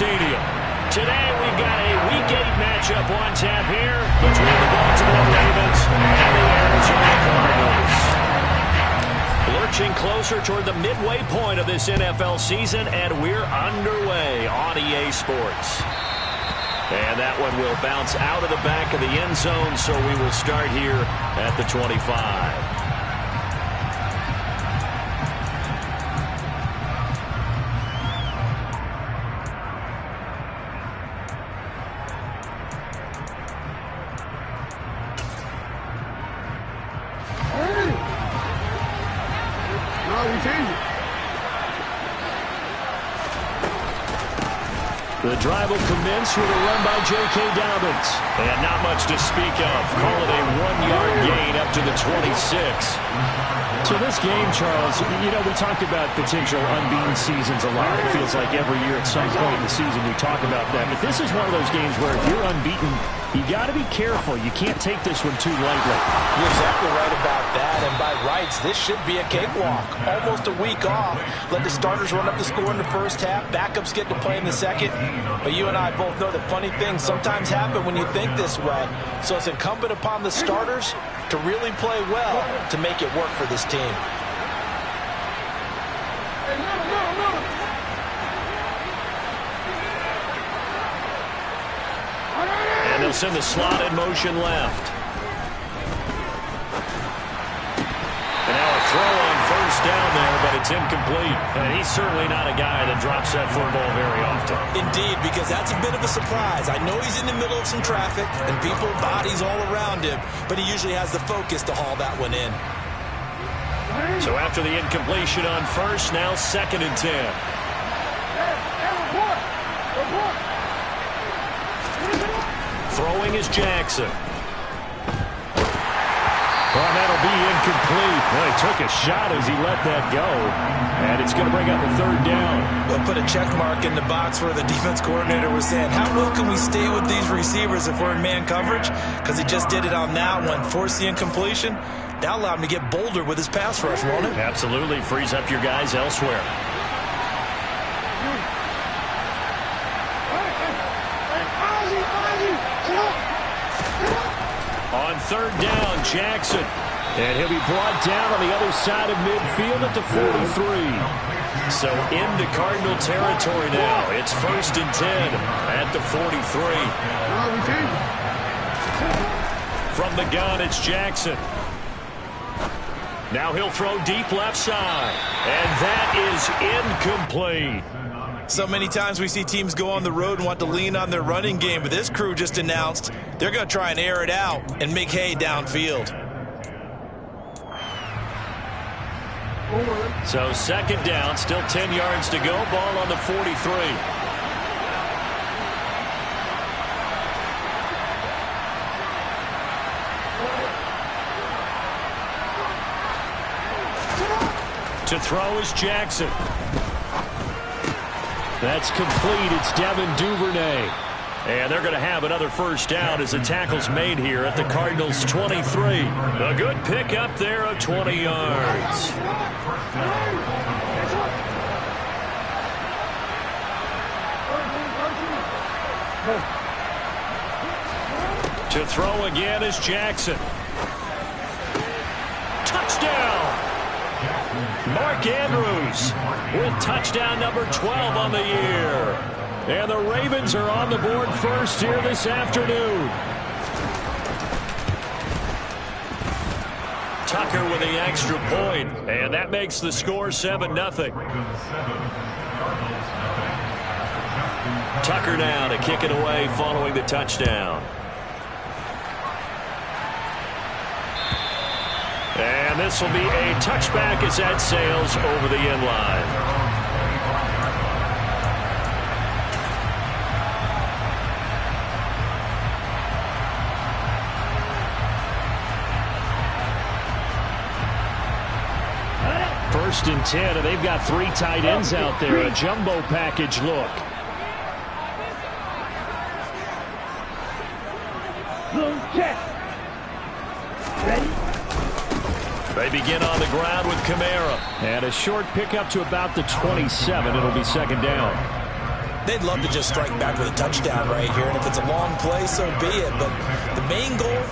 Stadium. Today we've got a Week 8 matchup on tap here between the Baltimore Ravens and the Arizona Cardinals. Lurching closer toward the midway point of this NFL season, and we're underway on EA Sports. And that one will bounce out of the back of the end zone, so we will start here at the 25. The drive will commence with a run by J.K. Dobbins. And not much to speak of. Call it a 1-yard gain up to the 26. So this game, Charles, you know, we talk about potential unbeaten seasons a lot. It feels like every year at some point in the season we talk about that. But this is one of those games where if you're unbeaten, you got to be careful. You can't take this one too lightly. You're exactly right about that. And by rights, this should be a cakewalk. Almost a week off. Let the starters run up the score in the first half. Backups get to play in the second. But you and I both know that funny things sometimes happen when you think this way. So it's incumbent upon the starters to really play well to make it work for this team. And they'll send the slot in motion left. And now a throw on first down there, but it's incomplete. And he's certainly not a guy that drops that football very often. Indeed, because that's a bit of a surprise. I know he's in the middle of some traffic and people, bodies all around him, but he usually has the focus to haul that one in. So after the incompletion on first, now 2nd and 10. Throwing is Jackson. Well, that'll be incomplete. Well, he took a shot as he let that go. And it's going to bring up a 3rd down. We'll put a check mark in the box where the defense coordinator was saying, how well can we stay with these receivers if we're in man coverage? Because he just did it on that one. Forced the incompletion. Now allow him to get bolder with his pass rush, won't it? Absolutely. Frees up your guys elsewhere. On 3rd down, Jackson. And he'll be brought down on the other side of midfield at the 43. So into Cardinal territory now. It's 1st and 10 at the 43. From the gun, it's Jackson. Now he'll throw deep left side. And that is incomplete. So many times we see teams go on the road and want to lean on their running game, but this crew just announced they're going to try and air it out and make hay downfield. So 2nd down, still 10 yards to go. Ball on the 43. To throw is Jackson. That's complete. It's Devin Duvernay. And they're going to have another 1st down as the tackle's made here at the Cardinals' 23. A good pick up there of 20 yards. To throw again is Jackson. Touchdown! Mark Andrews with touchdown number 12 on the year. And the Ravens are on the board first here this afternoon. Tucker with the extra point, and that makes the score 7-0. Tucker now to kick it away following the touchdown. And this will be a touchback as that sails over the end line. First and 10, and they've got 3 tight ends out there. A jumbo package look. They begin on the ground with Kamara. And a short pickup to about the 27. It'll be 2nd down. They'd love to just strike back with a touchdown right here, and if it's a long play, so be it. But the main goal,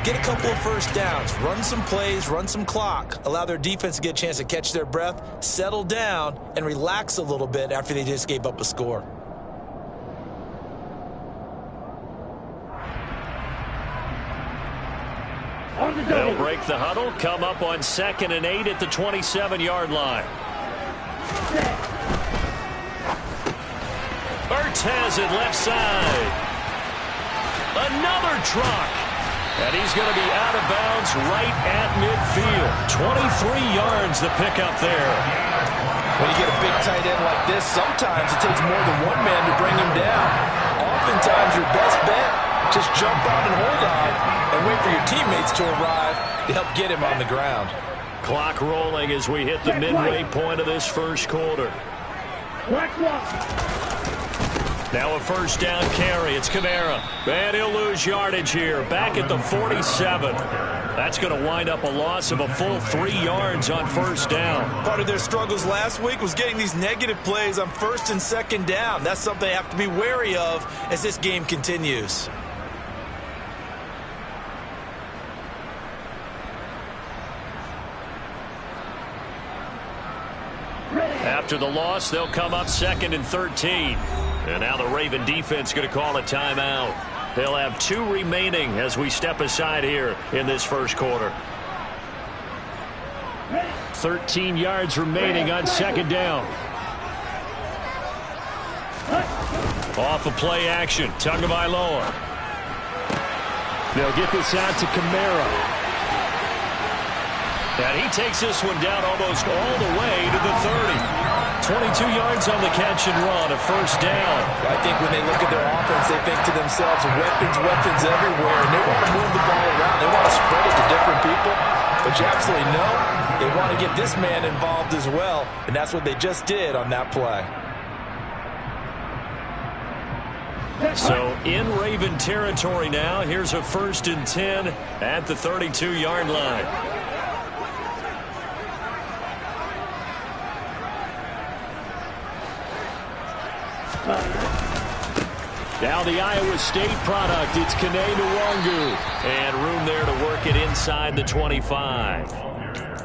get a couple of first downs, run some plays, run some clock, allow their defense to get a chance to catch their breath, settle down, and relax a little bit after they just gave up a score. They'll break the huddle, come up on 2nd and 8 at the 27-yard line. Ertz has it left side. Another truck. And he's going to be out of bounds right at midfield. 23 yards the pickup there. When you get a big tight end like this, sometimes it takes more than one man to bring him down. Oftentimes your best bet, just jump out and hold on and wait for your teammates to arrive to help get him on the ground. Clock rolling as we hit the midway point of this first quarter. Now a first down carry. It's Kamara. And he'll lose yardage here. Back at the 47. That's going to wind up a loss of a full 3 yards on first down. Part of their struggles last week was getting these negative plays on 1st and 2nd down. That's something they have to be wary of as this game continues. After the loss, they'll come up 2nd and 13. And now the Raven defense going to call a timeout. They'll have 2 remaining as we step aside here in this first quarter. 13 yards remaining on 2nd down. Off of play action. Tagovailoa. They'll get this out to Kamara. And he takes this one down almost all the way to the 30. 22 yards on the catch and run, a first down. I think when they look at their offense, they think to themselves, weapons everywhere, and they want to move the ball around. They want to spread it to different people. But you absolutely know they want to get this man involved as well, and that's what they just did on that play. So in Raven territory now, here's a 1st and 10 at the 32-yard line. Now the Iowa State product, it's Kene Nwangu. And room there to work it inside the 25.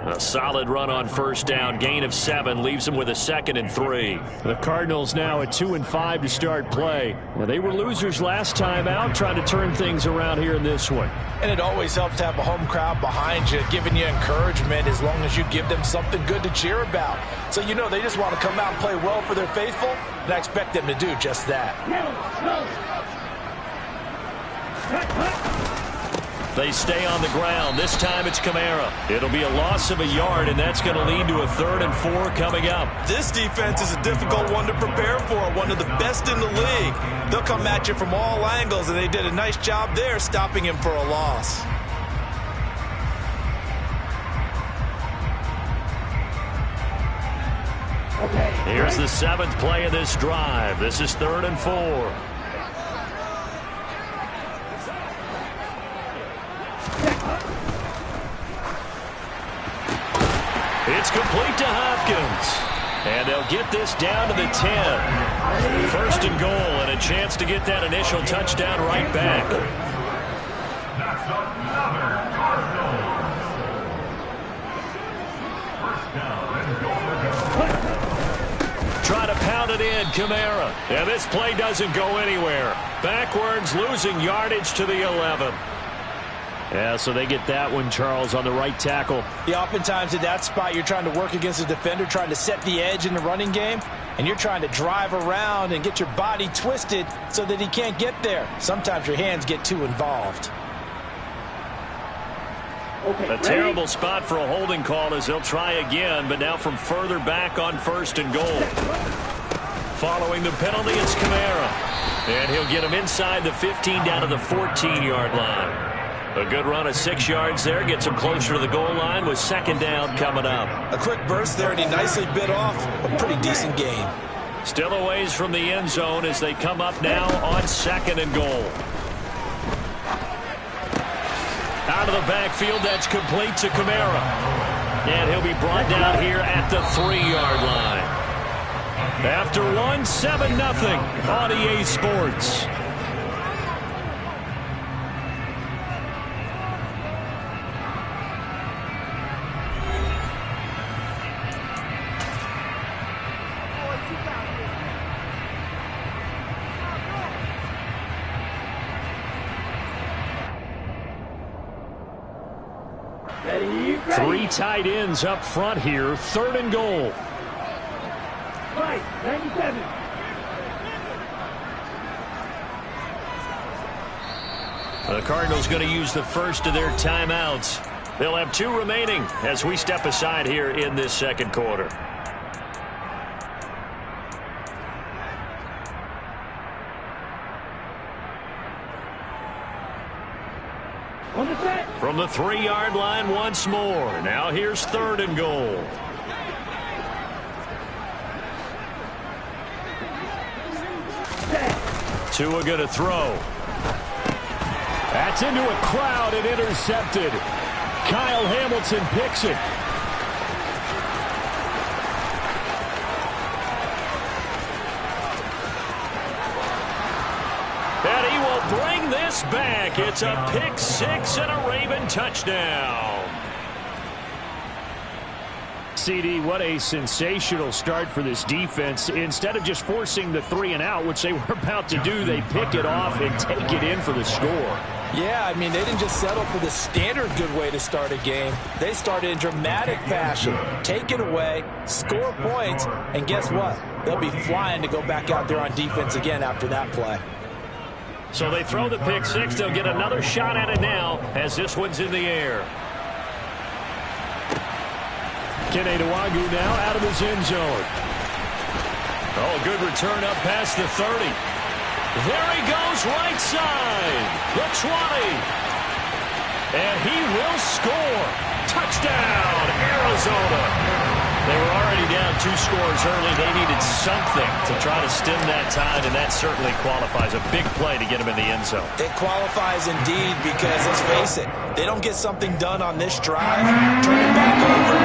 A solid run on first down, gain of 7, leaves them with a 2nd and 3. The Cardinals now at 2-5 to start play. Well, they were losers last time out, trying to turn things around here in this one. And it always helps to have a home crowd behind you, giving you encouragement as long as you give them something good to cheer about. So you know they just want to come out and play well for their faithful, and I expect them to do just that. They stay on the ground. This time it's Kamara. It'll be a loss of a yard, and that's going to lead to a 3rd and 4 coming up. This defense is a difficult one to prepare for, one of the best in the league. They'll come at you from all angles, and they did a nice job there stopping him for a loss. Here's the 7th play of this drive. This is 3rd and 4. It's complete to Hopkins. And they'll get this down to the 10. 1st and goal, and a chance to get that initial touchdown right back. Try to pound it in, Kamara. And this play doesn't go anywhere. Backwards, losing yardage to the 11. Yeah, so they get that one, Charles, on the right tackle. Yeah, oftentimes in that spot, you're trying to work against a defender, trying to set the edge in the running game, and you're trying to drive around and get your body twisted so that he can't get there. Sometimes your hands get too involved. A terrible spot for a holding call as they'll try again, but now from further back on 1st and goal. Following the penalty, it's Kamara. And he'll get him inside the 15 down to the 14-yard line. A good run of 6 yards there. Gets him closer to the goal line with 2nd down coming up. A quick burst there, and he nicely bit off a pretty decent gain. Still a ways from the end zone as they come up now on 2nd and goal. Out of the backfield, that's complete to Kamara. And he'll be brought down here at the 3-yard line. After one, 7-0 on EA Sports. Three tight ends up front here. 3rd and goal. Right, 97. The Cardinals going to use the first of their timeouts. They'll have 2 remaining as we step aside here in this second quarter. On the set. From the 3-yard line once more. Now here's 3rd and goal. Tua going to throw. That's into a crowd and intercepted. Kyle Hamilton picks it. And he will bring this back. It's a pick 6 and a Raven touchdown. CD, what a sensational start for this defense. Instead of just forcing the 3 and out, which they were about to do, they pick it off and take it in for the score. Yeah, I mean, they didn't just settle for the standard good way to start a game. They started in dramatic fashion. Take it away, score points, and guess what? They'll be flying to go back out there on defense again after that play. So they throw the pick 6. They'll get another shot at it now as this one's in the air. Kene Nwagu now out of his end zone. Oh, good return up past the 30. There he goes, right side. The 20. And he will score. Touchdown, Arizona. They were already down 2 scores early. They needed something to try to stem that tide, and that certainly qualifies. A big play to get him in the end zone. It qualifies indeed because, let's face it, they don't get something done on this drive, turn it back over.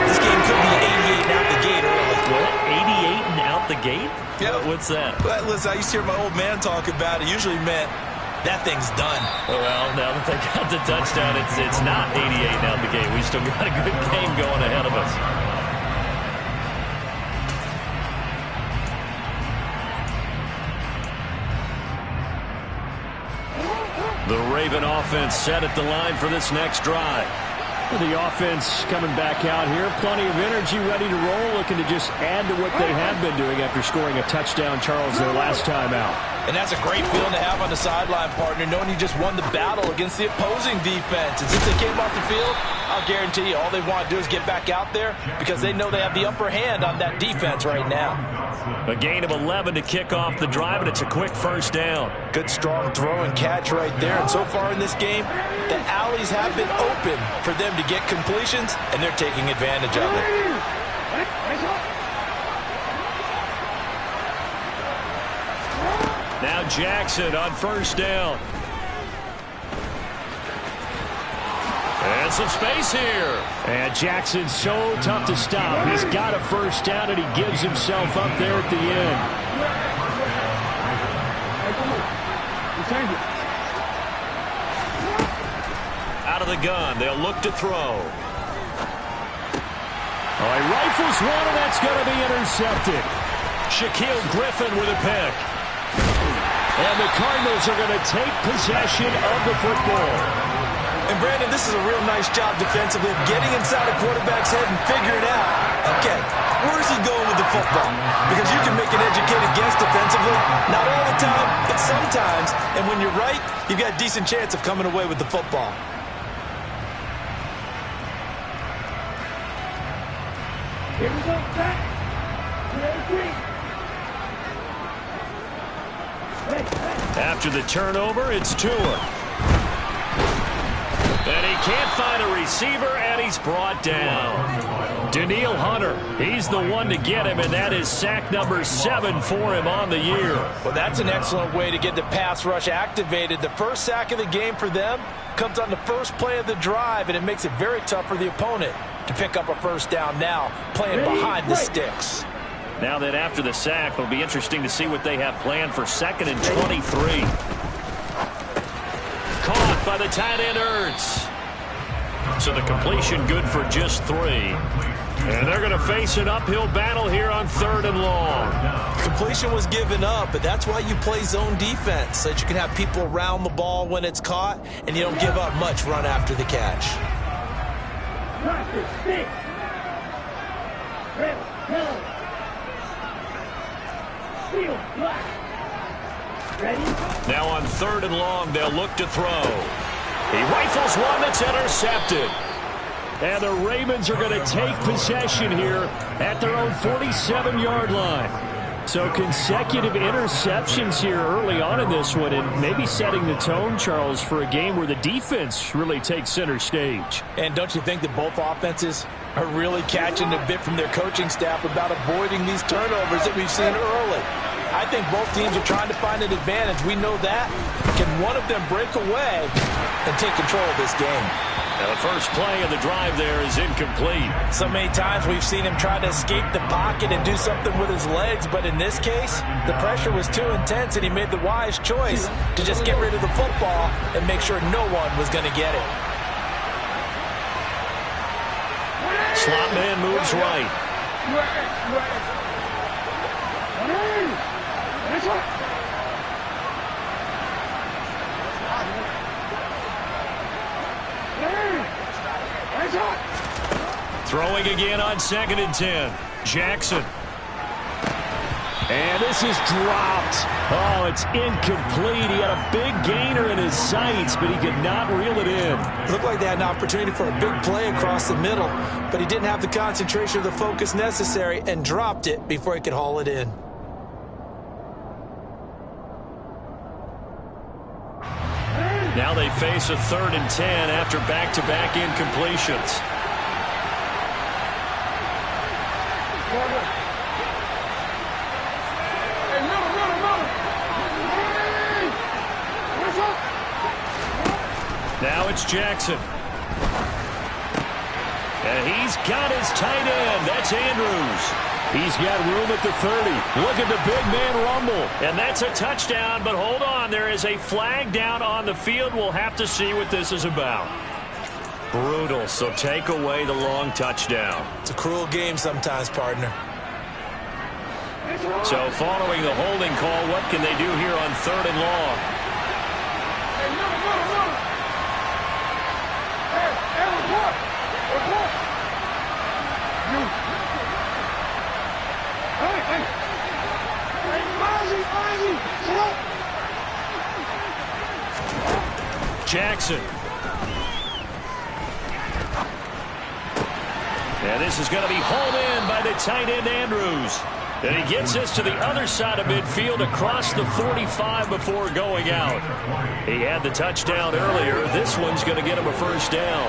This game could be 88 and out the gate early. What? 88 and out the gate? Yeah. What's that? But listen, I used to hear my old man talk about it. Usually meant that thing's done. Well, now that they got the touchdown, it's not 88 and out the gate. We still got a good game going ahead of us. The Raven offense set at the line for this next drive. The offense coming back out here. Plenty of energy, ready to roll, looking to just add to what they have been doing after scoring a touchdown, Charles, their last time out. And that's a great feeling to have on the sideline, partner, knowing you just won the battle against the opposing defense. And since they came off the field, I'll guarantee you all they want to do is get back out there because they know they have the upper hand on that defense right now. A gain of 11 to kick off the drive, and it's a quick first down. Good, strong throw and catch right there. And so far in this game, the alleys have been open for them to get completions, and they're taking advantage of it. Now Jackson on first down. And some space here. And Jackson's so tough to stop. He's got a first down, and he gives himself up there at the end. Out of the gun. They'll look to throw. Oh, he rifles one, and that's going to be intercepted. Shaquille Griffin with a pick. And the Cardinals are going to take possession of the football. And, Brandon, this is a real nice job defensively of getting inside a quarterback's head and figuring out, okay, where is he going with the football? Because you can make an educated guess defensively. Not all the time, but sometimes. And when you're right, you've got a decent chance of coming away with the football. Here we go, back. After the turnover, it's Tua. And he can't find a receiver, and he's brought down. Danielle Hunter, he's the one to get him, and that is sack number 7 for him on the year. Well, that's an excellent way to get the pass rush activated. The first sack of the game for them comes on the first play of the drive, and it makes it very tough for the opponent to pick up a first down now, playing behind the sticks. Now that after the sack, it'll be interesting to see what they have planned for 2nd and 23. Caught by the tight end, Ertz. So the completion good for just 3. And they're going to face an uphill battle here on 3rd and long. Completion was given up, but that's why you play zone defense, so that you can have people around the ball when it's caught, and you don't give up much run after the catch. Now on 3rd and long, they'll look to throw. He rifles one that's intercepted. And the Ravens are going to take possession here at their own 47-yard line. So consecutive interceptions here early on in this one, and maybe setting the tone, Charles, for a game where the defense really takes center stage. And don't you think that both offenses are really catching a bit from their coaching staff about avoiding these turnovers that we've seen early? I think both teams are trying to find an advantage. We know that. Can one of them break away and take control of this game? Now the first play of the drive there is incomplete. So many times we've seen him try to escape the pocket and do something with his legs, but in this case, the pressure was too intense and he made the wise choice to just get rid of the football and make sure no one was going to get it. Slot man moves right. Throwing again on 2nd and 10. Jackson. And this is dropped. Oh, it's incomplete. He had a big gainer in his sights, but he could not reel it in. It looked like they had an opportunity for a big play across the middle, but he didn't have the concentration or the focus necessary and dropped it before he could haul it in. Now they face a 3rd and 10 after back-to-back incompletions. Now it's Jackson. And he's got his tight end. That's Andrews. He's got room at the 30. Look at the big man rumble. And that's a touchdown, but hold on. There is a flag down on the field. We'll have to see what this is about. Brutal, so take away the long touchdown. It's a cruel game sometimes, partner. So following the holding call, what can they do here on 3rd and long? Jackson. And this is going to be hauled in by the tight end, Andrews. And he gets this to the other side of midfield across the 45 before going out. He had the touchdown earlier. This one's going to get him a first down.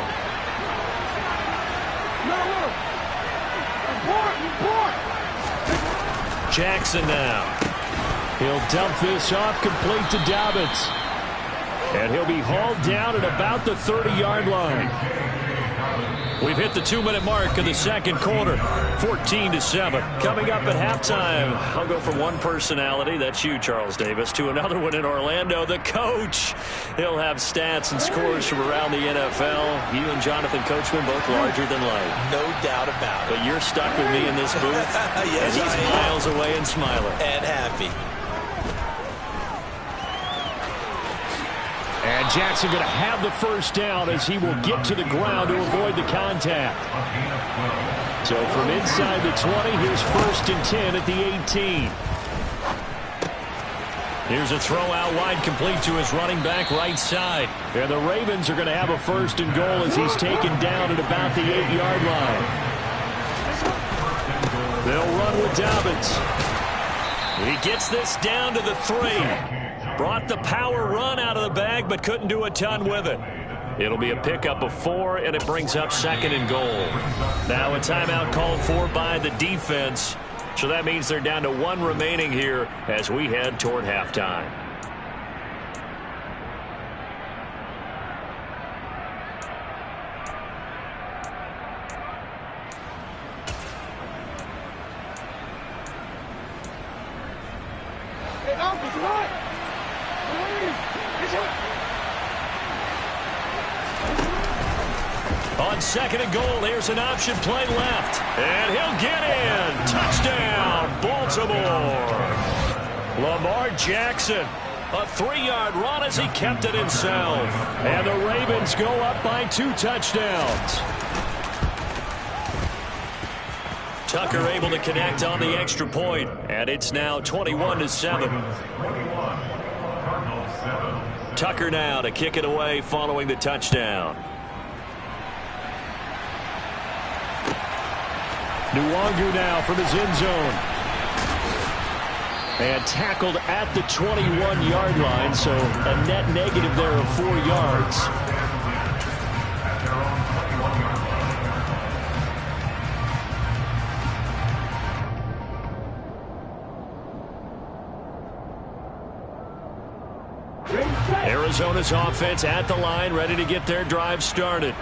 Jackson now. He'll dump this off complete to Dobbins. And he'll be hauled down at about the 30-yard line. We've hit the 2-minute mark of the second quarter, 14-7. Coming up at halftime, I'll go from one personality, that's you, Charles Davis, to another one in Orlando, the coach. He'll have stats and scores from around the NFL. You and Jonathan Coachman both larger than life. No doubt about it. But you're stuck with me in this booth, yes, and he's miles away and smiling. And happy. And Jackson going to have the first down as he will get to the ground to avoid the contact. So from inside the 20, here's 1st and 10 at the 18. Here's a throw out wide complete to his running back right side. And the Ravens are going to have a 1st and goal as he's taken down at about the 8-yard line. They'll run with Dobbins. He gets this down to the 3. Brought the power run out of the bag, but couldn't do a ton with it. It'll be a pickup of 4, and it brings up 2nd and goal. Now a timeout called for by the defense. So that means they're down to 1 remaining here as we head toward halftime. On 2nd and goal, here's an option play left. And he'll get in. Touchdown, Baltimore. Lamar Jackson. A 3-yard run as he kept it himself. And the Ravens go up by 2 touchdowns. Tucker able to connect on the extra point, and it's now 21-7. Tucker now to kick it away following the touchdown. Nwangu now from his end zone. And tackled at the 21-yard line, so a net negative there of 4 yards. Arizona's offense at the line, ready to get their drive started.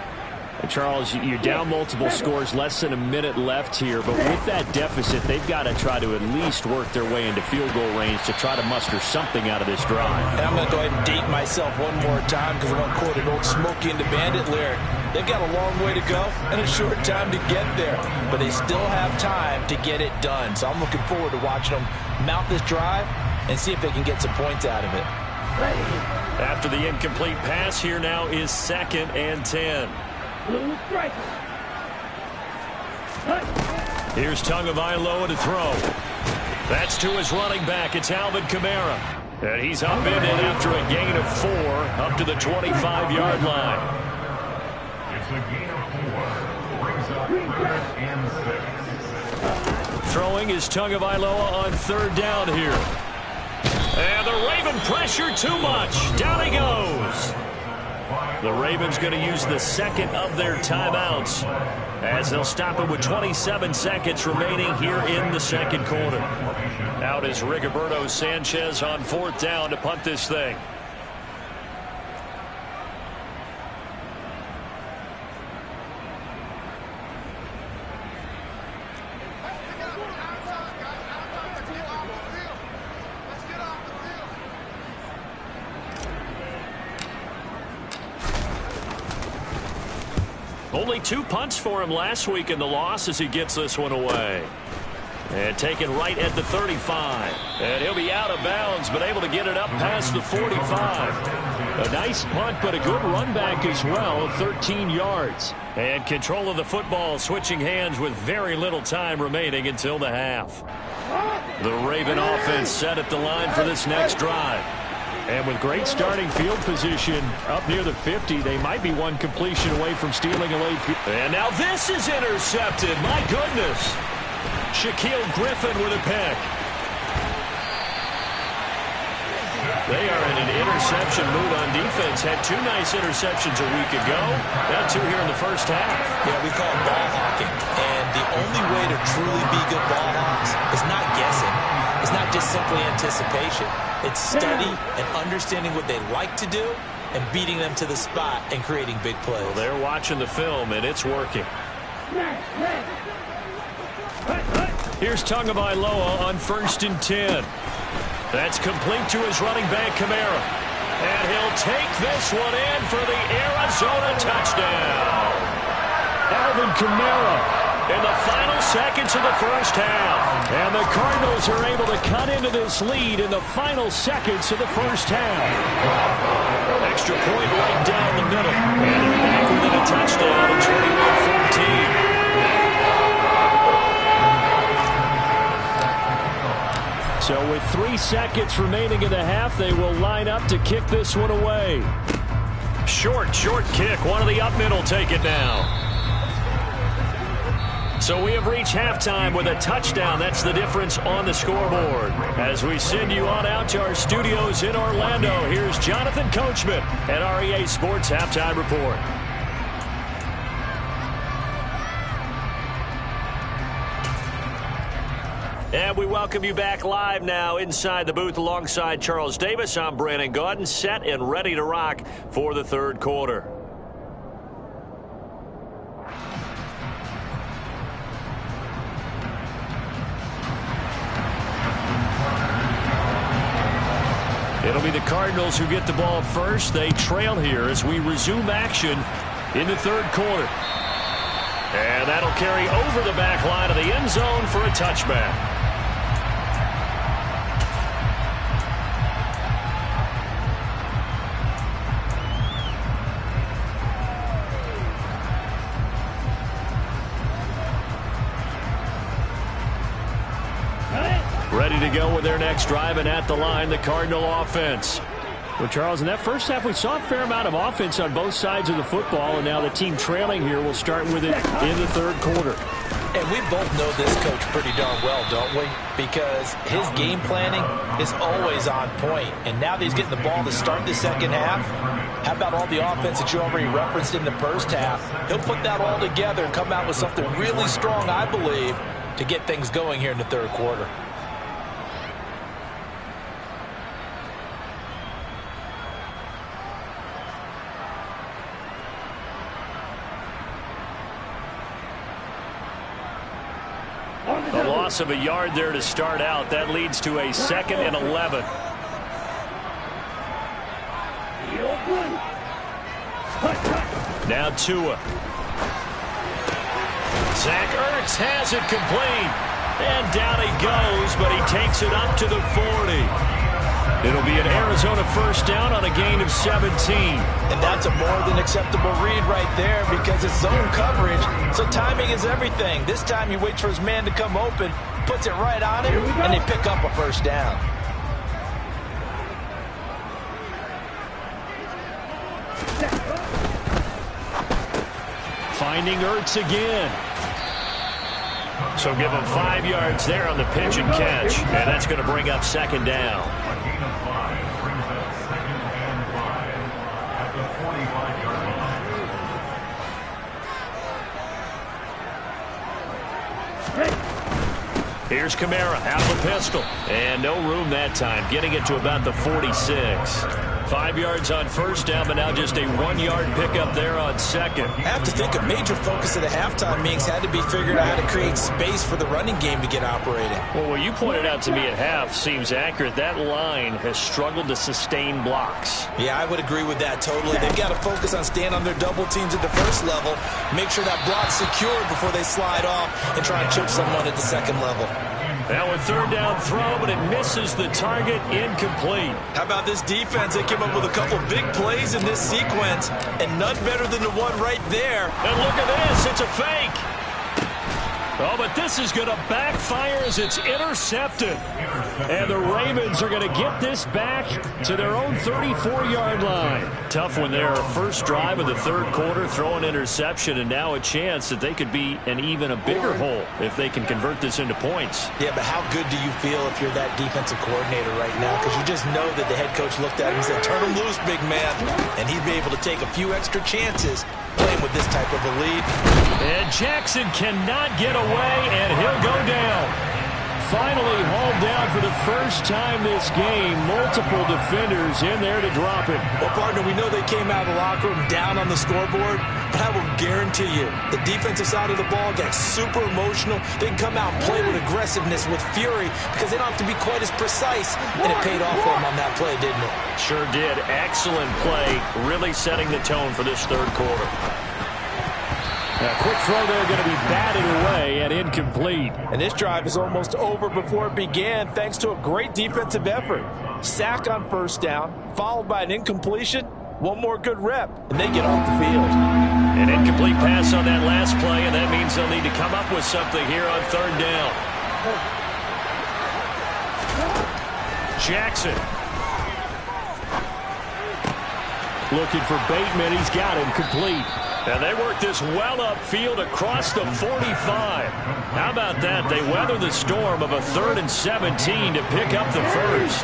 Charles, you're down multiple scores, less than a minute left here, but with that deficit, they've got to try to at least work their way into field goal range to try to muster something out of this drive. And I'm going to go ahead and date myself one more time because I'm going to quote an old Smokey and the Bandit lyric. They've got a long way to go and a short time to get there, but they still have time to get it done. So I'm looking forward to watching them mount this drive and see if they can get some points out of it. After the incomplete pass, here now is 2nd and 10. Here's Tagovailoa to throw. That's to his running back. It's Alvin Kamara. And he's up in it after a gain of 4 up to the 25-yard line. It's a gain of 4. Brings up 3rd and 6. Throwing is Tagovailoa on 3rd down here. And the Raven pressure too much. Down he goes. The Ravens going to use the 2nd of their timeouts as they'll stop it with 27 seconds remaining here in the 2nd quarter. Out is Rigoberto Sanchez on 4th down to punt this thing. Only 2 punts for him last week in the loss as he gets this one away. And taken right at the 35. And he'll be out of bounds, but able to get it up past the 45. A nice punt, but a good run back as well, 13 yards. And control of the football switching hands with very little time remaining until the half. The Raven offense set at the line for this next drive. And with great starting field position up near the 50, they might be one completion away from stealing a late field. And now this is intercepted. My goodness. Shaquille Griffin with a pick. They are in an interception mood on defense. Had 2 nice interceptions a week ago. Now 2 here in the first half. Yeah, we call it ball hawking. And the only way to truly be good ball hawks is not guessing. It's not just simply anticipation. It's study and understanding what they like to do and beating them to the spot and creating big plays. Well, they're watching the film, and it's working. Here's Tagovailoa on 1st and 10. That's complete to his running back, Kamara. And he'll take this one in for the Arizona touchdown. Alvin Kamara in the final seconds of the first half. And the Cardinals are able to cut into this lead in the final seconds of the first half. Extra point right down the middle. And they're back within a touchdown at 21-14. So with 3 seconds remaining in the half, they will line up to kick this one away. Short kick. One of the up middle take it now. So we have reached halftime with a touchdown. That's the difference on the scoreboard. As we send you on out to our studios in Orlando, here's Jonathan Coachman at REA Sports Halftime Report. And we welcome you back live now inside the booth alongside Charles Davis. I'm Brandon Gaudin, set and ready to rock for the 3rd quarter. It'll be the Cardinals who get the ball first. They trail here as we resume action in the third quarter. And that'll carry over the back line of the end zone for a touchback. Ready to go with their next drive, and at the line, the Cardinal offense. Well, Charles, in that first half, we saw a fair amount of offense on both sides of the football, and now the team trailing here will start with it in the third quarter. And we both know this coach pretty darn well, don't we? Because his game planning is always on point. And now that he's getting the ball to start the second half, how about all the offense that you already referenced in the first half? He'll put that all together and come out with something really strong, I believe, to get things going here in the third quarter. A loss of a yard there to start out. That leads to a 2nd and 11. Now Tua. Zach Ertz has it complete. And down he goes, but he takes it up to the 40. It'll be an Arizona first down on a gain of 17. And that's a more than acceptable read right there because it's zone coverage, so timing is everything. This time he waits for his man to come open, puts it right on him, and they pick up a first down. Finding Ertz again. So give him 5 yards there on the pitch and catch, and that's going to bring up second down. A gain of 5 brings up 2nd and 5 at the 45-yard line. Here's Kamara out of the pistol, and no room that time, getting it to about the 46. 5 yards on first down, but now just a 1-yard pickup there on second. I have to think a major focus of the halftime meetings had to be figuring out how to create space for the running game to get operating. Well, what you pointed out to me at half seems accurate. That line has struggled to sustain blocks. Yeah, I would agree with that totally. They've got to focus on staying on their double teams at the first level, make sure that block's secured before they slide off and try and chip someone at the second level. Now a third down throw, but it misses the target, incomplete. How about this defense? They came up with a couple big plays in this sequence, and none better than the one right there. And look at this, it's a fake. Oh, but this is going to backfire as it's intercepted. And the Ravens are going to get this back to their own 34-yard line. Tough one there. First drive of the third quarter, throw an interception, and now a chance that they could be in even a bigger hole if they can convert this into points. Yeah, but how good do you feel if you're that defensive coordinator right now? Because you just know that the head coach looked at him and said, turn him loose, big man. And he'd be able to take a few extra chances playing with this type of a lead. And Jackson cannot get away, and he'll go down. Finally hauled down for the first time this game. Multiple defenders in there to drop it. Well, partner, we know they came out of the locker room down on the scoreboard, but I will guarantee you the defensive side of the ball got super emotional. They can come out and play with aggressiveness, with fury, because they don't have to be quite as precise, and it paid off for them on that play, didn't it? Sure did. Excellent play, really setting the tone for this third quarter. A quick throw there, going to be batted away and incomplete. And this drive is almost over before it began thanks to a great defensive effort. Sack on first down, followed by an incompletion. One more good rep, and they get off the field. An incomplete pass on that last play, and that means they'll need to come up with something here on third down. Jackson. Looking for Bateman. He's got him complete. And they work this well upfield across the 45. How about that? They weather the storm of a 3rd and 17 to pick up the first.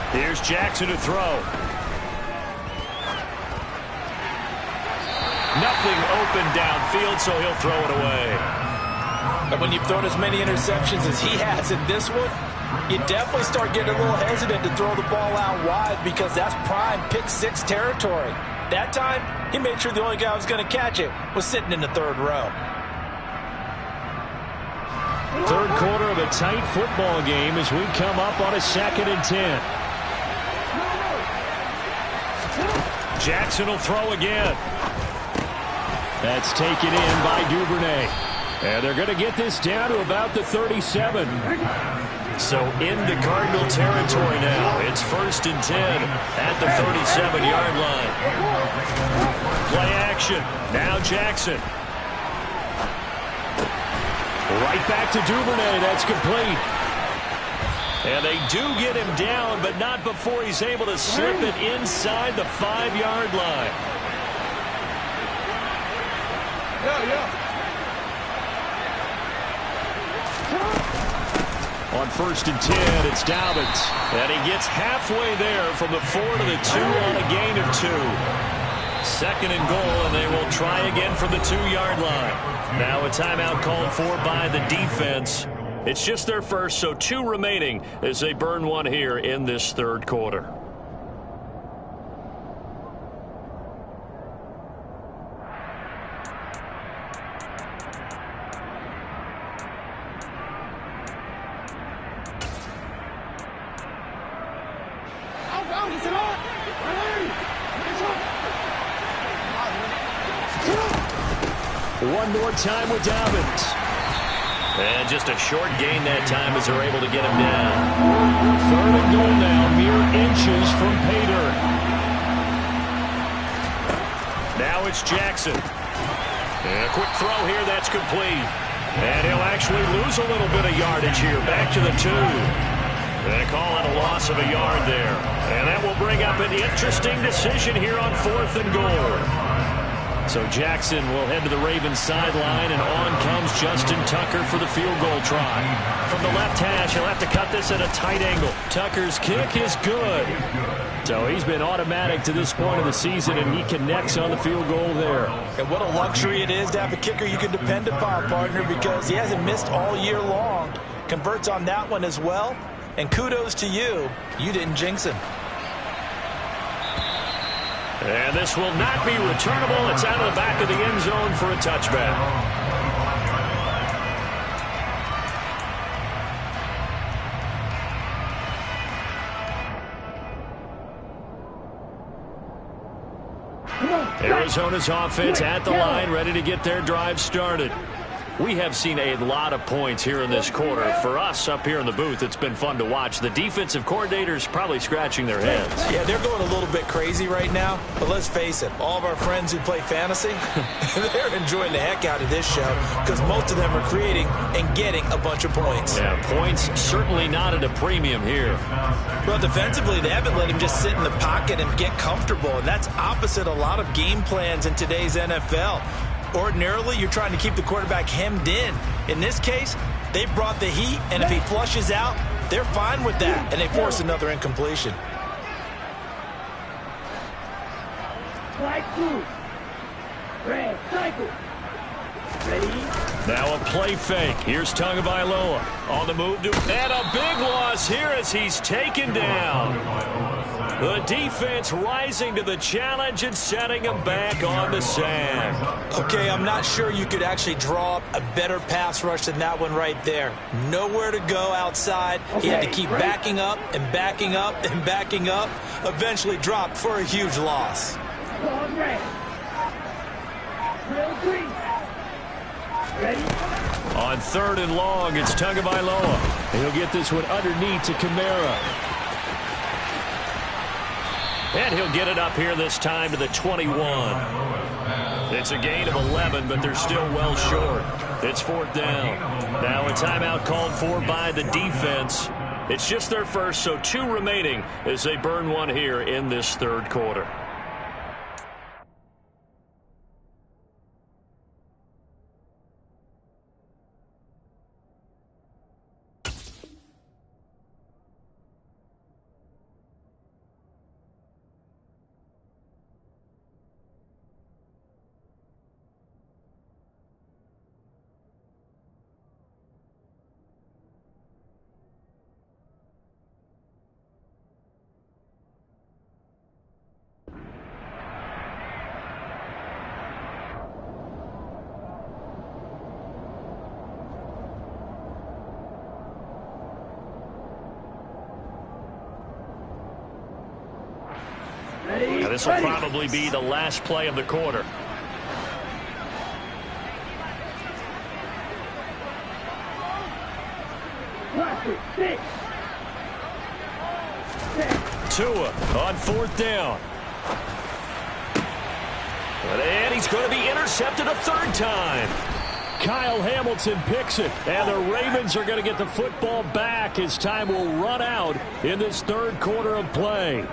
Here's Jackson to throw. Nothing open downfield, so he'll throw it away. And when you've thrown as many interceptions as he has in this one, you definitely start getting a little hesitant to throw the ball out wide because that's prime pick-6 territory. That time, he made sure the only guy who was going to catch it was sitting in the third row. Third quarter of a tight football game as we come up on a 2nd and 10. Jackson will throw again. That's taken in by Duvernay. And they're going to get this down to about the 37. So into Cardinal territory now. It's 1st and 10 at the 37-yard line. Play action. Now Jackson. Right back to Duvernay. That's complete. And they do get him down, but not before he's able to slip it inside the 5-yard line. On 1st and 10, it's Dobbins. And he gets halfway there from the 4 to the 2 on a gain of 2. 2nd and goal, and they will try again from the 2-yard line. Now a timeout called for by the defense. It's just their first, so 2 remaining as they burn one here in this 3rd quarter. One more time with Dobbins. And just a short gain that time as they're able to get him down. 3rd and goal now, mere inches from Pater. Now it's Jackson. And a quick throw here, that's complete. And he'll actually lose a little bit of yardage here, back to the 2. They call it a loss of a yard there. And that will bring up an interesting decision here on 4th and goal. So Jackson will head to the Ravens sideline, and on comes Justin Tucker for the field goal try. From the left hash, he'll have to cut this at a tight angle. Tucker's kick is good. So he's been automatic to this point of the season, and he connects on the field goal there. And what a luxury it is to have a kicker you can depend upon, partner, because he hasn't missed all year long. Converts on that one as well. And kudos to you. You didn't jinx him. And this will not be returnable. It's out of the back of the end zone for a touchback. Arizona's offense at the line, ready to get their drive started. We have seen a lot of points here in this quarter. For us up here in the booth, it's been fun to watch. The defensive coordinators probably scratching their heads. Yeah, they're going a little bit crazy right now. But let's face it, all of our friends who play fantasy, they're enjoying the heck out of this show because most of them are creating and getting a bunch of points. Yeah, points certainly not at a premium here. Well, defensively, they haven't let him just sit in the pocket and get comfortable. And that's opposite a lot of game plans in today's NFL. Ordinarily, you're trying to keep the quarterback hemmed in. In this case, they brought the heat, and if he flushes out, they're fine with that, and they force another incompletion. Slide through. Red, cycle. Ready? Now a play fake. Here's Tagovailoa on the move to, and a big loss here as he's taken down. The defense rising to the challenge and setting him back on the sack. Okay, I'm not sure you could actually draw up a better pass rush than that one right there. Nowhere to go outside. He had to keep backing up and backing up and backing up. Eventually dropped for a huge loss. Ball red. Real green. Ready? On 3rd and long, it's Tagovailoa. He'll get this one underneath to Kamara. And he'll get it up here this time to the 21. It's a gain of 11, but they're still well short. It's 4th down. Now a timeout called for by the defense. It's just their first, so 2 remaining as they burn one here in this 3rd quarter. Now, this will probably be the last play of the quarter. Tua on 4th down. And he's going to be intercepted a 3rd time. Kyle Hamilton picks it, and the Ravens are going to get the football back as time will run out in this 3rd quarter of play.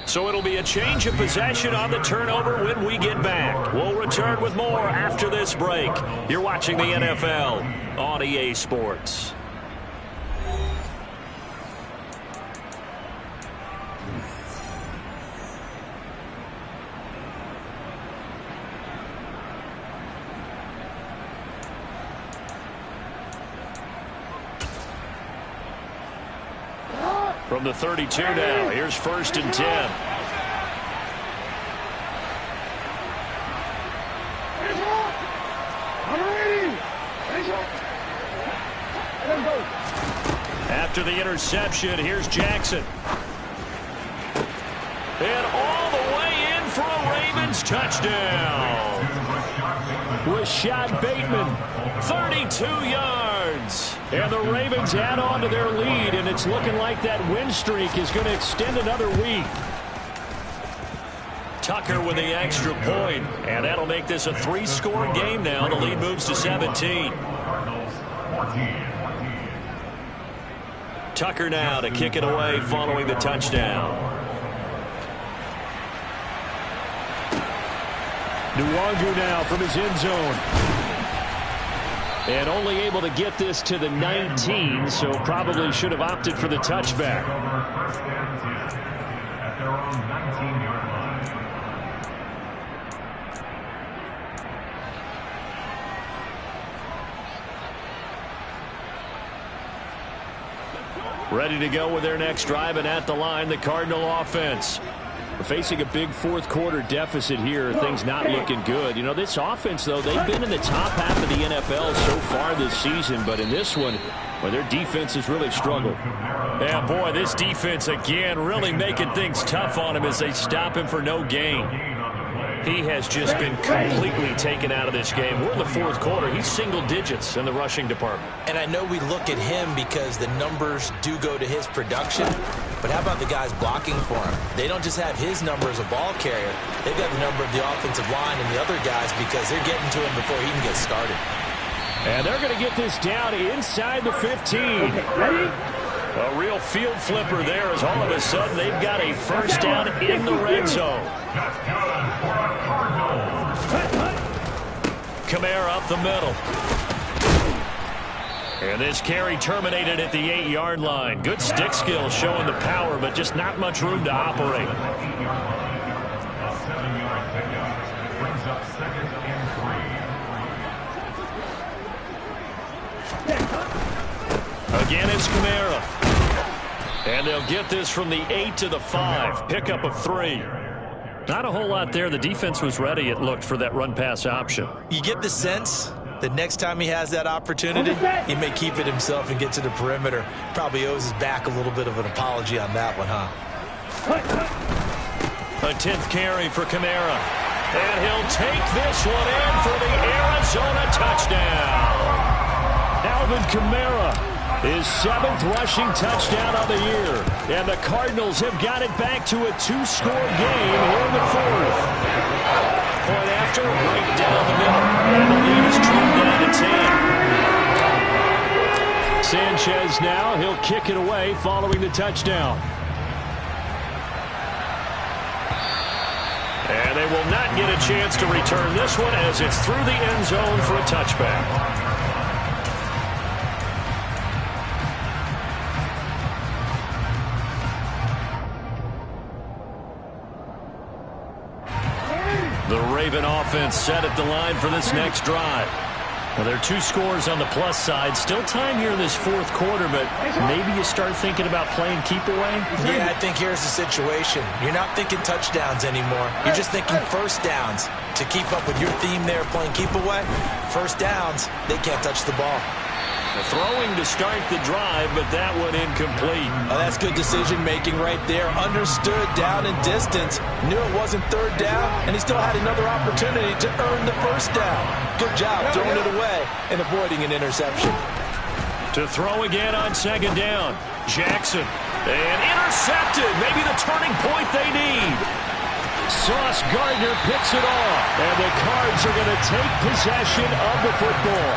So it'll be a change of possession on the turnover when we get back. We'll return with more after this break. You're watching the NFL on EA Sports. From the 32 now, here's 1st and 10. After the interception, here's Jackson. And all the way in for a Ravens touchdown. Rashad Bateman, 32 yards. And the Ravens add on to their lead, and it's looking like that win streak is going to extend another week. Tucker with the extra point, and that'll make this a 3-score game now. The lead moves to 17. Tucker now to kick it away following the touchdown. Nwangu now from his end zone. And only able to get this to the 19, so probably should have opted for the touchback. At their own 19-yard line. Ready to go with their next drive, and at the line, the Cardinal offense. We're facing a big 4th quarter deficit here. Things not looking good. You know, this offense, though, they've been in the top half of the NFL so far this season. But in this one, well, their defense has really struggled. Yeah, boy, this defense, again, really making things tough on him as they stop him for no gain. He has just been completely taken out of this game. We're in the 4th quarter. He's single digits in the rushing department. And I know we look at him because the numbers do go to his production. But how about the guys blocking for him? They don't just have his number as a ball carrier. They've got the number of the offensive line and the other guys because they're getting to him before he can get started. And they're going to get this down inside the 15. Ready? A real field flipper there as all of a sudden they've got a 1st down in the red zone. That's good for a Cardinals. Kamara up the middle. And this carry terminated at the 8-yard line. Good stick skill showing the power, but just not much room to operate. A 7-yard pickup brings up 2nd and 3. Again, it's Kamara. And they'll get this from the 8 to the 5. Pickup of 3. Not a whole lot there. The defense was ready, it looked, for that run-pass option. You get the sense that next time he has that opportunity, he may keep it himself and get to the perimeter. Probably owes his back a little bit of an apology on that one, huh? A 10th carry for Kamara. And he'll take this one in for the Arizona touchdown. Alvin Kamara, his 7th rushing touchdown of the year. And the Cardinals have got it back to a 2-score game here in the 4th. Point after, right down the middle. And the lead is trimmed down to 10. Sanchez now, he'll kick it away following the touchdown. And they will not get a chance to return this one as it's through the end zone for a touchback. The Raven offense set at the line for this next drive. Well, there are 2 scores on the plus side. Still time here in this 4th quarter, but maybe you start thinking about playing keep away? Yeah, I think here's the situation. You're not thinking touchdowns anymore. You're just thinking 1st downs. To keep up with your theme there, playing keep away, 1st downs, they can't touch the ball. Throwing to start the drive, but that one incomplete. Oh, that's good decision-making right there. Understood down and distance. Knew it wasn't third down, and he still had another opportunity to earn the first down. Good job throwing it away and avoiding an interception. To throw again on second down. Jackson. And intercepted. Maybe the turning point they need. Sauce Gardner picks it off. And the Cards are going to take possession of the football.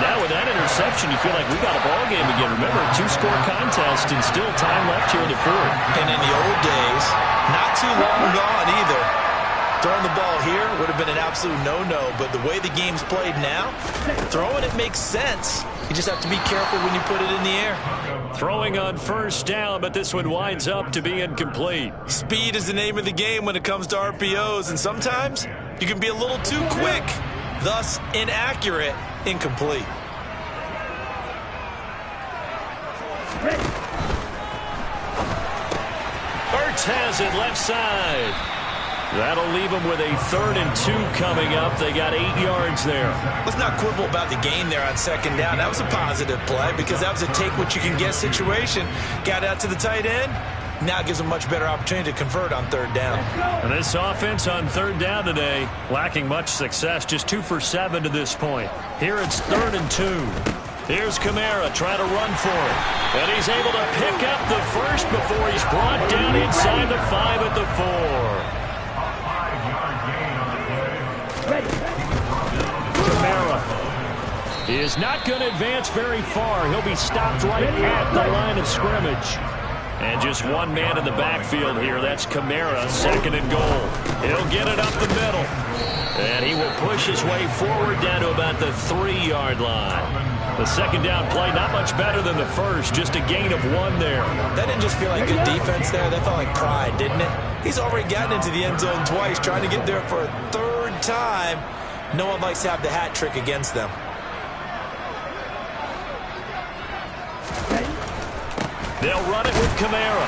Now with that interception, you feel like we got a ball game again. Remember, a two-score contest and still time left here in the fourth. And in the old days, not too long gone either. Throwing the ball here would have been an absolute no-no, but the way the game's played now, throwing it makes sense. You just have to be careful when you put it in the air. Throwing on first down, but this one winds up to be incomplete. Speed is the name of the game when it comes to RPOs, and sometimes you can be a little too quick, thus inaccurate, incomplete. Ertz has it left side. That'll leave them with a 3rd and 2 coming up. They got 8 yards there. Let's not quibble about the gain there on second down. That was a positive play because that was a take-what-you-can-get situation. Got out to the tight end. Now it gives them a much better opportunity to convert on third down. And this offense on third down today, lacking much success, just 2 for 7 to this point. Here it's 3rd and 2. Here's Kamara trying to run for it. And he's able to pick up the first before he's brought down inside the 5 at the 4. Kamara is not going to advance very far. He'll be stopped right at the line of scrimmage. And just one man in the backfield here. That's Kamara, 2nd and goal. He'll get it up the middle. And he will push his way forward down to about the 3-yard line. The second down play, not much better than the first. Just a gain of 1 there. That didn't just feel like good defense there. That felt like pride, didn't it? He's already gotten into the end zone twice, trying to get there for a 3rd time. No one likes to have the hat trick against them. They'll run it with Kamara.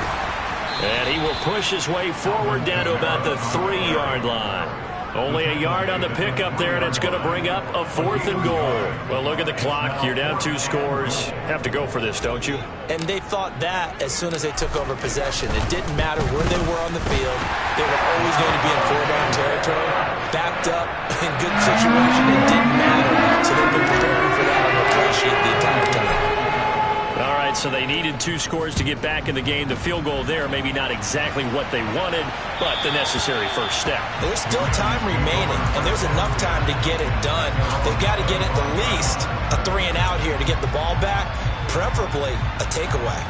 And he will push his way forward down to about the 3-yard line. Only a yard on the pickup there, and it's going to bring up a 4th and goal. Well, look at the clock. You're down 2 scores. Have to go for this, don't you? And they thought that as soon as they took over possession. It didn't matter where they were on the field. They were always going to be in 4-down territory, backed up, in good situation. It didn't matter. So they've been preparing for that on the play sheet the entire time. All right, so they needed 2 scores to get back in the game. The field goal there, maybe not exactly what they wanted, but the necessary first step. There's still time remaining, and there's enough time to get it done. They've got to get at the least a 3-and-out here to get the ball back, preferably a takeaway.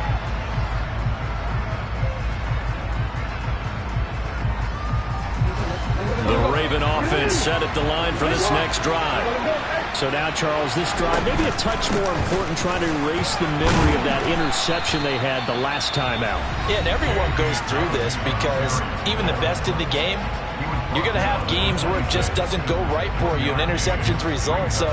The Raven offense set at the line for this next drive. So now, Charles, this drive maybe a touch more important, trying to erase the memory of that interception they had the last time out. Yeah, and everyone goes through this because even the best in the game, you're going to have games where it just doesn't go right for you, and interceptions result. So,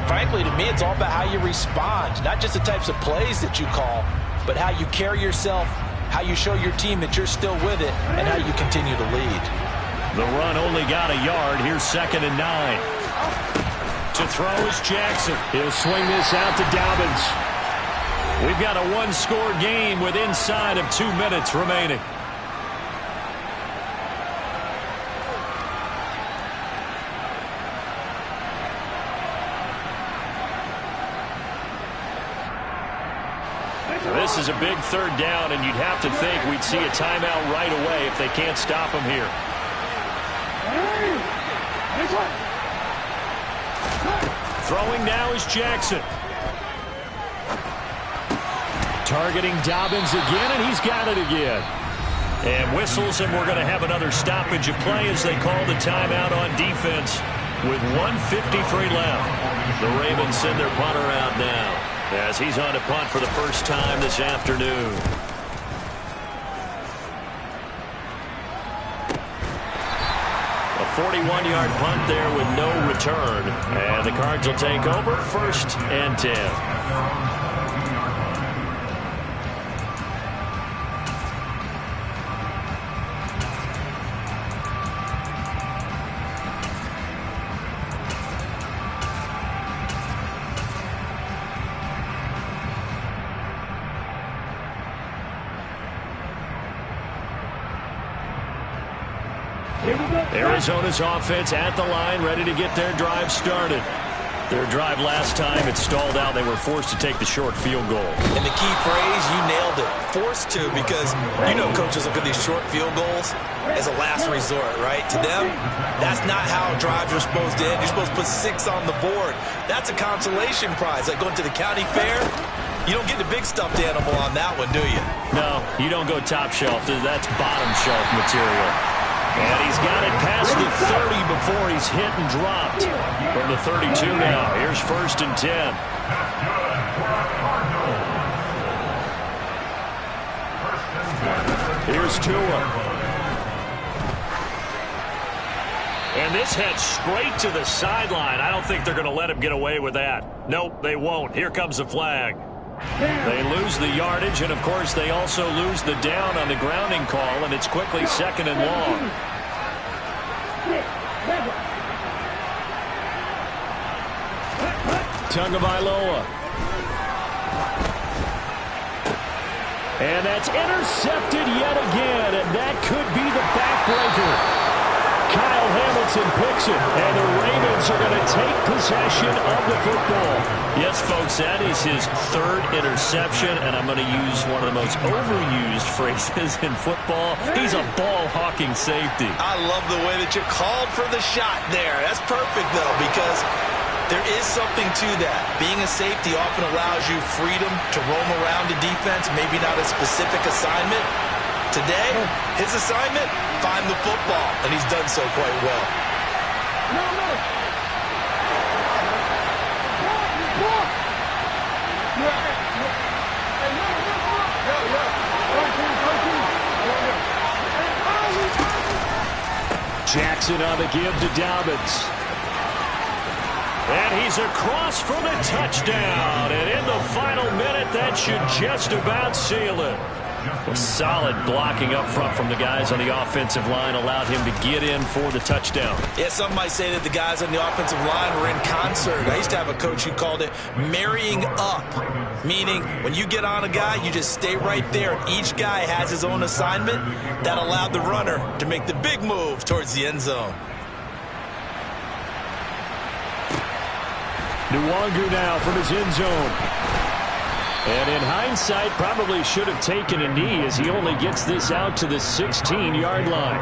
frankly, to me, it's all about how you respond, not just the types of plays that you call, but how you carry yourself, how you show your team that you're still with it, and how you continue to lead. The run only got a yard. Here's 2nd and 9. To throw is Jackson. He'll swing this out to Dobbins. We've got a 1-score game with inside of 2 minutes remaining. This is a big 3rd down, and you'd have to think we'd see a timeout right away if they can't stop him here. Throwing now is Jackson. Targeting Dobbins again, and he's got it again. And whistles, and we're going to have another stoppage of play as they call the timeout on defense with 1:53 left. The Ravens send their punter out now as he's on to punt for the first time this afternoon. A 41-yard punt there with no return. And the Cards will take over 1st and 10. Here we go. Arizona's offense at the line, ready to get their drive started. Their drive last time, it stalled out. They were forced to take the short field goal. And the key phrase, you nailed it. Forced to, because you know coaches look at these short field goals as a last resort, right? To them, that's not how drives are supposed to end. You're supposed to put 6 on the board. That's a consolation prize. Like going to the county fair, you don't get the big stuffed animal on that one, do you? No, you don't go top shelf. That's bottom shelf material. And he's got it past the 30 before he's hit and dropped. From the 32 now. Here's 1st and 10. Here's Tua. And this heads straight to the sideline. I don't think they're going to let him get away with that. Nope, they won't. Here comes the flag. They lose the yardage, and of course they also lose the down on the grounding call, and it's quickly 2nd and long. Tagovailoa. And that's intercepted yet again, and that could be the backbreaker. Kyle Hamilton picks it, and the Ravens are going to take possession of the football. Yes, folks, that is his 3rd interception, and I'm going to use one of the most overused phrases in football. He's a ball-hawking safety. I love the way that you called for the shot there. That's perfect, though, because there is something to that. Being a safety often allows you freedom to roam around the defense, maybe not a specific assignment. Today, his assignment, find the football, and he's done so quite well. Jackson on the give to Dobbins. And he's across for the touchdown. And in the final minute, that should just about seal it. Solid blocking up front from the guys on the offensive line allowed him to get in for the touchdown. Yeah, some might say that the guys on the offensive line were in concert. I used to have a coach who called it marrying up, meaning when you get on a guy, you just stay right there, and each guy has his own assignment. That allowed the runner to make the big move towards the end zone. Nwangu now from his end zone. And in hindsight, probably should have taken a knee as he only gets this out to the 16-yard line.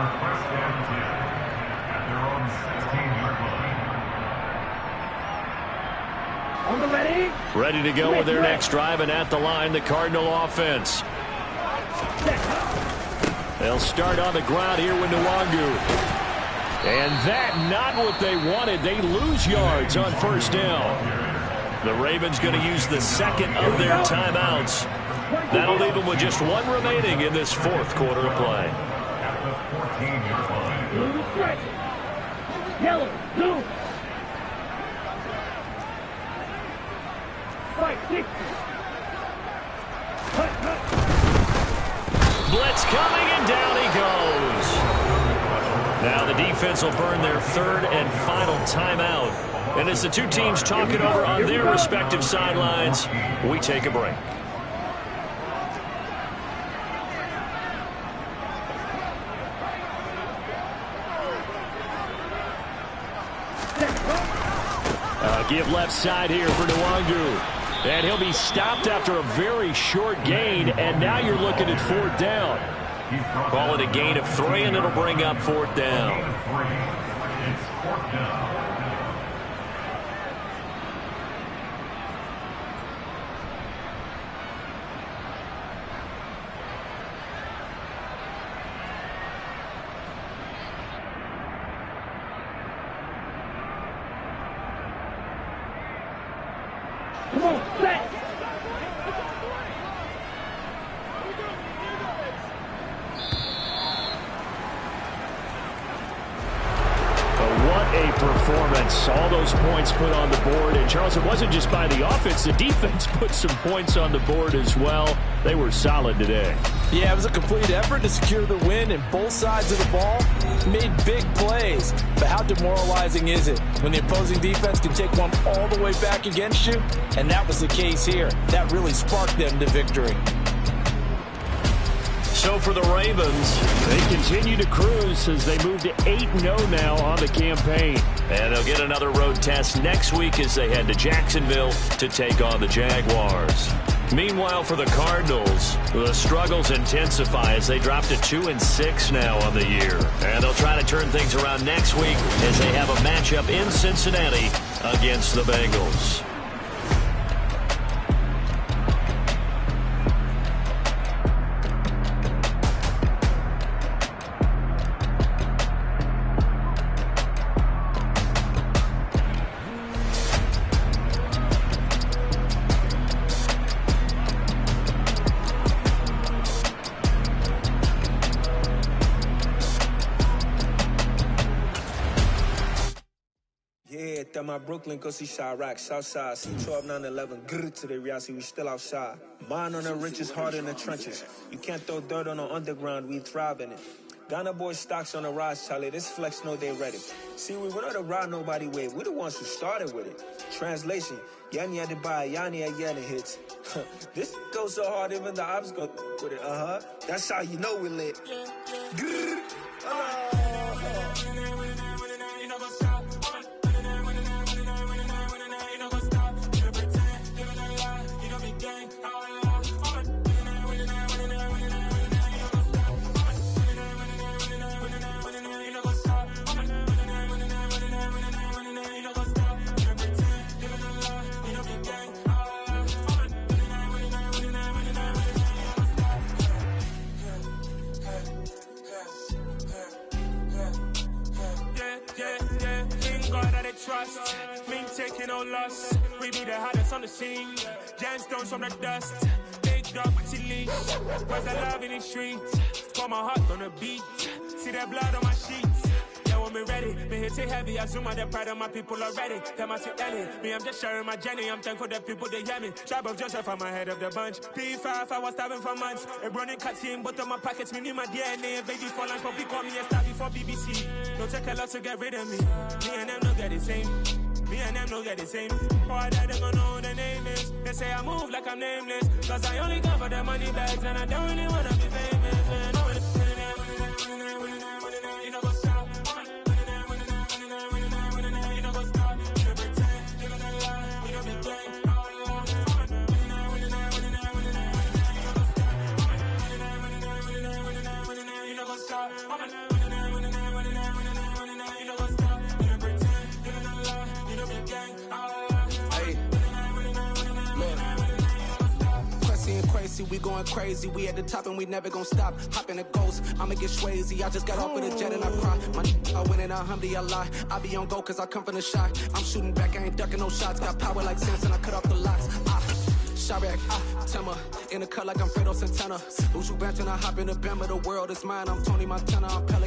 On the ready. Ready to go with their next drive, and at the line, the Cardinal offense. They'll start on the ground here with Nwangu. And that, not what they wanted. They lose yards on 1st down. The Ravens going to use the 2nd of their timeouts. That'll leave them with just 1 remaining in this 4th quarter of play. Yellow, blue. Fight, 6. Blitz coming, and down he goes. Now the defense will burn their 3rd and final timeout. And as the two teams talk it over on their respective sidelines, we take a break. Give left side here for Nwangu. And he'll be stopped after a very short gain, and now you're looking at 4th down. Call it a gain of 3, and it'll bring up 4th down. It's 4th down. Come on, set. What a performance. All those points put on the board. And, Charles, it wasn't just by the offense. The defense put some points on the board as well. They were solid today. Yeah, it was a complete effort to secure the win, and both sides of the ball made big plays. But how demoralizing is it when the opposing defense can take one all the way back against you? And that was the case here. That really sparked them to victory. So So for the Ravens, they continue to cruise as they move to 8-0 now on the campaign. And they'll get another road test next week as they head to Jacksonville to take on the Jaguars. Meanwhile, for the Cardinals, the struggles intensify as they drop to 2-6 now on the year. And they'll try to turn things around next week as they have a matchup in Cincinnati against the Bengals. My Brooklyn, go see Chirac, Southside, C12, 911, grrr to the reality, we still outside. Mine on the riches, hard in the trenches. You can't throw dirt on the underground, we thrive in it. Ghana boys stocks on the rise, Charlie, this flex know they ready. See, we not to ride nobody wave, we the ones who started with it. Translation, Yanni had to buy, Yanni had Yanni hits. This goes so hard, even the ops go with it, That's how you know we lit. Grrr. Trust, me taking no loss. We be the hottest on the scene. Gemstones from the dust. Big dog with leash. Where's the love in the streets? Pour my heart on the beat. See that blood on my sheets. Yeah, when me ready, me hit it heavy. I zoom out the pride of my people already. Tell my shit Ellie. Me, I'm just sharing my journey. I'm thankful that people they hear me. Tribe of Joseph, I'm ahead of the bunch. P5, I was starving for months. A running cutscene, but on my pockets, me need my DNA. Baby for lunch, but we call me a star before BBC. Don't take a lot to get rid of me. Me and them don't get the same. Me and them don't get the same. Boy, that they gonna know who the name is. They say I move like I'm nameless. Cause I only cover the money bags and I don't really wanna be famous, man. You know what's up? You know what's up? You pretend, living a lie. You know me gang. You know what's up? We going crazy, we at the top and we never gonna stop. Hop in a ghost, I'ma get swayzy. I just got off of the jet and I cry. I win in a Humvee, I lie. I be on go cause I come from the shot. I'm shooting back, I ain't ducking no shots. Got power like Samson, I cut off the locks. Chirac, Timmer, in the cut like I'm Fredo Santana. Who's you benching? I hop in the Bama, the world is mine. I'm Tony Montana, I'm Pelican.